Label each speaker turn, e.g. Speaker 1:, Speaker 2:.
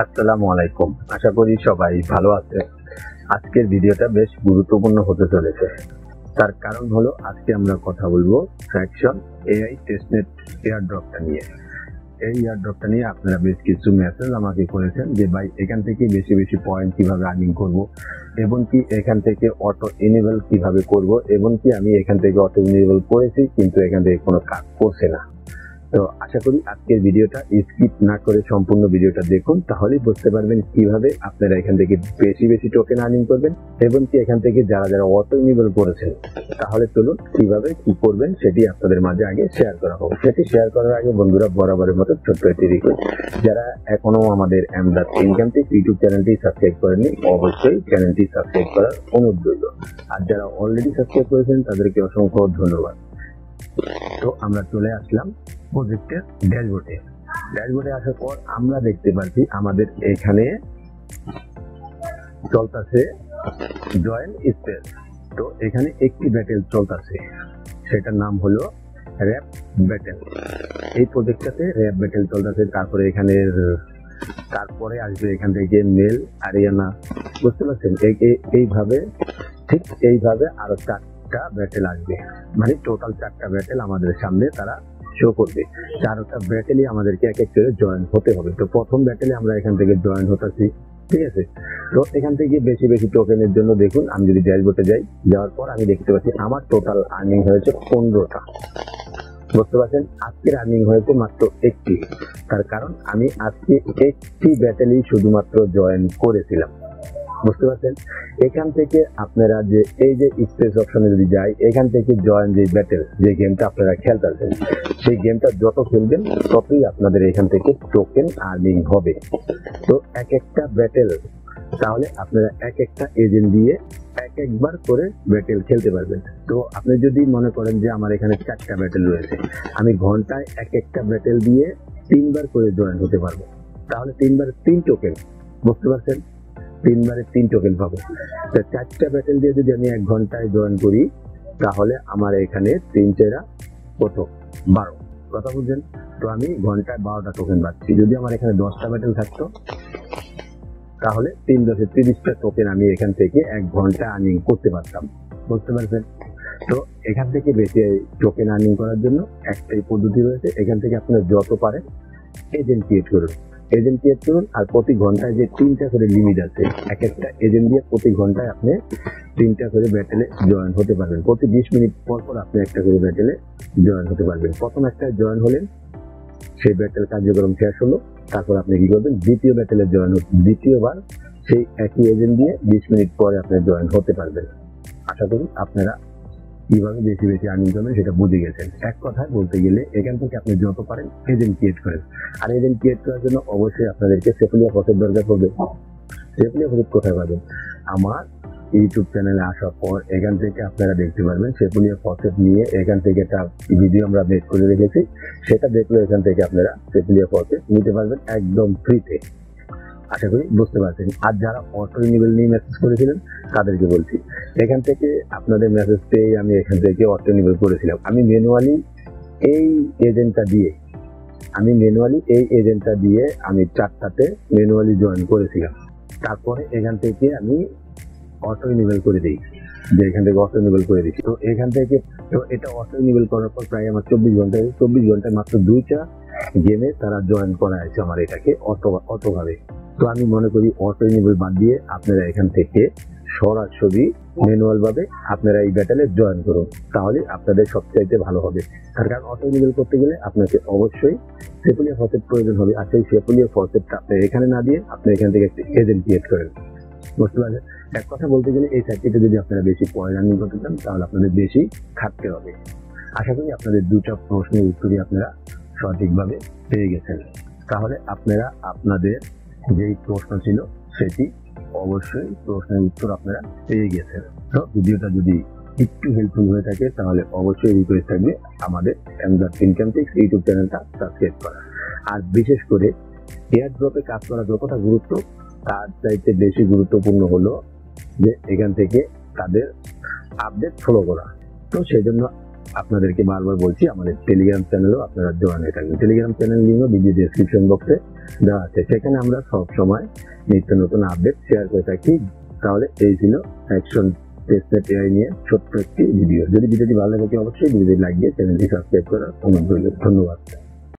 Speaker 1: আসসালামু আলাইকুম। আশা করি সবাই ভালো আছেন। আজকের ভিডিওটা বেশ গুরুত্বপূর্ণ হতে চলেছে। তার কারণ হলো আজকে আমরা কথা বলবো ফ্র্যাকশন এআই টেস্টনেট এয়ারড্রপটা নিয়ে। এই এয়ারড্রপটা নিয়ে আপনারা বেশ কিছু মেসেজ আমাকে করেছেন যে ভাই এখান থেকে বেশি বেশি পয়েন্ট কিভাবে আর্নিং করব, এবং কি এখান থেকে অটো এনেবল কিভাবে করব, এবং কি আমি এখান থেকে অটো এনেবল করেছি কিন্তু এখান থেকে কোনো কাজ করছে না। তো আশা করি আজকের ভিডিওটা স্কিপ না করে সম্পূর্ণ ভিডিওটা দেখুন, তাহলেই বুঝতে পারবেন কিভাবে আপনারা এখান থেকে বেশি বেশি টোকেন আর্নিং করবেন, এবং কি এখান থেকে যারা যারা অটো ইনেবল করেছেন তাহলে চলুন কিভাবে কি করবেন সেটি আপনাদের মাঝে আগে শেয়ার করা হবে। সেটি শেয়ার করার আগে বন্ধুরা বরাবরের মতো ছোট্ট একটি রিকোয়েস্ট, যারা এখনো আমাদের আমদাদ ইনকাম টিপস ইউটিউব চ্যানেলটি সাবস্ক্রাইব করেননি অবশ্যই চ্যানেলটি সাবস্ক্রাইব করার অনুরোধ রইল, আর যারা অলরেডি সাবস্ক্রাইব করেছেন তাদেরকে অসংখ্য ধন্যবাদ। তো আমরা চলে আসলাম প্রজেক্টের ড্যাশবোর্ডে আসার পর আমরা দেখতে পাচ্ছি আমাদের এখানে চলতেছে জয়েন স্পেস। তো এখানে একটি ব্যাটেল চলতেছে, সেটার নাম হলো র্যাপ ব্যাটেল। এই প্রজেক্টটাতে র্যাপ ব্যাটেল চলতেছে। তারপরে আসবে এখান থেকে মেল আরিয়ানা, বুঝতে পারছেন? এইভাবে আরো চারটা ব্যাটেল আসবে, মানে টোটাল চারটা ব্যাটেল আমাদের সামনে তারা শো করবে। চারটা ব্যাটেলই আমাদেরকে এক এক করে জয়েন হতে হবে। তো প্রথম ব্যাটেলে আমরা এখান থেকে জয়েন হতেছি, ঠিক আছে? তো এখান থেকে বেশি বেশি টোকেনের জন্য দেখুন, আমি যদি ড্যাশবোর্ডে যাওয়ার পর আমি দেখতে পাচ্ছি আমার টোটাল আর্নিং হয়েছে 15টা, বুঝতে পারছেন? আজকের আর্নিং হয়েছে মাত্র একটি। তার কারণ আমি আজকে একটি ব্যাটেলই শুধুমাত্র জয়েন করেছিলাম, বুঝতে পারছেন? এখান থেকে আপনারা যে এই যে স্পেস অপশনে যদি যাই, এখান থেকে জয়েন যে ব্যাটেল, যে গেমটা আপনারা খেলতেছেন, সেই গেমটা যত খেলবেন ততই আপনাদের এখান থেকে টোকেন আর্নিং হবে। তো এক একটা ব্যাটেল, তাহলে আপনারা এক একটা এজেন্ট দিয়ে একবার করে ব্যাটেল খেলতে পারবেন। তো আপনি যদি মনে করেন যে আমার এখানে 4টা ব্যাটেল রয়েছে, আমি ঘন্টায় এক একটা ব্যাটেল দিয়ে 3বার করে জয়েন হতে পারবো, তাহলে 3 বার 3 টোকেন, বুঝতে পারছেন? 3 বারে 3 টোকেন পাবো। তো 4টা ব্যাটেল দিয়ে যদি আমি 1 ঘন্টায় জয়েন করি, তাহলে আমার এখানে 3 কত 12, কথা বুঝছেন? তো আমি ঘন্টায় 12টা টোকেন পাচ্ছি। যদি আমার এখানে 10টা ব্যাটেল থাকতো তাহলে 3×10=30টা টোকেন আমি এখান থেকে 1 ঘন্টা আর্নিং করতে পারতাম, বুঝতে পারছেন? তো এখান থেকে বেশি টোকেন আর্নিং করার জন্য একটাই পদ্ধতি রয়েছে। এখান থেকে আপনারা যত পারেন এজেন্ট ক্রিয়েট করুন, আর প্রতি ঘন্টায় যে 3টা করে লিমিট আছে, এক একটা এজেন্ট দিয়ে প্রতি ঘন্টায় আপনি 3টা করে ব্যাটেলে জয়েন হতে পারবেন। প্রতি 20 মিনিট পর পর আপনি একটা করে ব্যাটেলে জয়েন হতে পারবেন। প্রথম একটা জয়েন হলেন, সেই ব্যাটেল কার্যক্রম শেষ হলো, তারপর আপনি কি করবেন, দ্বিতীয় ব্যাটেলে জয়েন হতে, দ্বিতীয়বার সেই একই এজেন্ট দিয়ে 20 মিনিট পরে আপনি জয়েন হতে পারবেন। আশা করি আপনারা কিভাবে বেশি বেশি আর্নিং করবেন সেটা বুঝে গেছেন। এক কথায় বলতে গেলে এখান থেকে আপনি যত পারেন এজেন্ট ক্রিয়েট করেন। আর এজেন্ট ক্রিয়েট করার জন্য অবশ্যই আপনাদেরকে সেফুলিয়া ফসেট দরকার পড়বে। সেফুলিয়া ফসেট কোথায় পাবেন? আমার ইউটিউব চ্যানেলে আসার পর এখান থেকে আপনারা দেখতে পারবেন সেফুলিয়া ফসেট নিয়ে এখান থেকে একটা ভিডিও আমরা বের করে রেখেছি, সেটা দেখলে এখান থেকে আপনারা সেফুলিয়া ফসেট নিতে পারবেন একদম ফ্রিতে। আশা করি বুঝতে পারছেন। আর যারা অটো রিনিউয়াল নিয়ে মেসেজ করেছিলেন তাদেরকে বলছি, এখান থেকে আপনাদের মেসেজ পেয়ে আমি এখান থেকে অটো রিনিউয়াল করেছিলাম। আমি ম্যানুয়ালি এই এজেন্টটা দিয়ে আমি 4টাতে ম্যানুয়ালি জয়েন করেছিলাম। তারপরে এখান থেকে আমি অটো রিনিউয়াল করে দিই, যে এখান থেকে অটো রিনিউয়াল করে দিচ্ছি। তো এখান থেকে এটা অটো রিনিউয়াল করার পর প্রায় আমার 24 ঘন্টায় মাত্র 2টা গেমে তারা জয়েন করা আছে আমার এটাকে অটোভাবে। তো আমি মনে করি অটো রিনিউয়াল বাদ দিয়ে আপনারা এখান থেকে সরাসরি ম্যানুয়াল ভাবে আপনারা এই ব্যাটেলে জয়েন করুন, তাহলে আপনাদের সবচাইতে ভালো হবে। তার কারণ অটো রিনিউয়াল করতে গেলে আপনাকে অবশ্যই সেফুলিয়া ফসেট প্রয়োজন হবে। আর সেই সেফুলিয়া ফসেটটা আপনি এখানে না দিয়ে আপনি এখান থেকে একটি এজেন্ট ক্রিয়েট করেন, বুঝতে পারছেন? এক কথা বলতে গেলে এই সাইটটিতে যদি আপনারা বেশি পয়েন্ট আর্নিং করতে চান তাহলে আপনাদের বেশি খাটতে হবে। আশা করি আপনাদের 2টা প্রশ্নের উত্তরই আপনারা সঠিকভাবে পেয়ে গেছেন। তাহলে আপনারা আপনাদের যেই প্রশ্ন ছিল সেটি অবশ্যই প্রশ্নের উত্তর আপনারা পেয়ে গেছেন। তো ভিডিওটা যদি একটু হেল্পফুল হয়ে থাকে তাহলে অবশ্যই রিকোয়েস্ট থাকবে আমাদের আমদাদ ইনকাম টিপস ইউটিউব চ্যানেলটা সাবস্ক্রাইব করা। আর বিশেষ করে এয়ারড্রপে কাজ করা যতটা গুরুত্ব, তার চাইতে বেশি গুরুত্বপূর্ণ হলো যে এখান থেকে তাদের আপডেট ফলো করা। তো সেই জন্য আপনাদেরকে বারবার বলছি, আমাদের টেলিগ্রাম চ্যানেলও আপনারা জয়েন হয়ে থাকবেন। টেলিগ্রাম চ্যানেল লিঙ্কও ভিডিও ডেসক্রিপশন বক্সে দেওয়া আছে, সেখানে আমরা সব সময় নিত্য নতুন আপডেট শেয়ার করে থাকি। তাহলে এই ছিল অ্যাকশন টেস্টনেট এআই নিয়ে ছোট্ট একটি ভিডিও। যদি ভিডিওটি ভালো লাগে অবশ্যই ভিডিওটি লাইক দিয়ে চ্যানেলটি সাবস্ক্রাইব করার অনুরোধ রইল। ধন্যবাদ।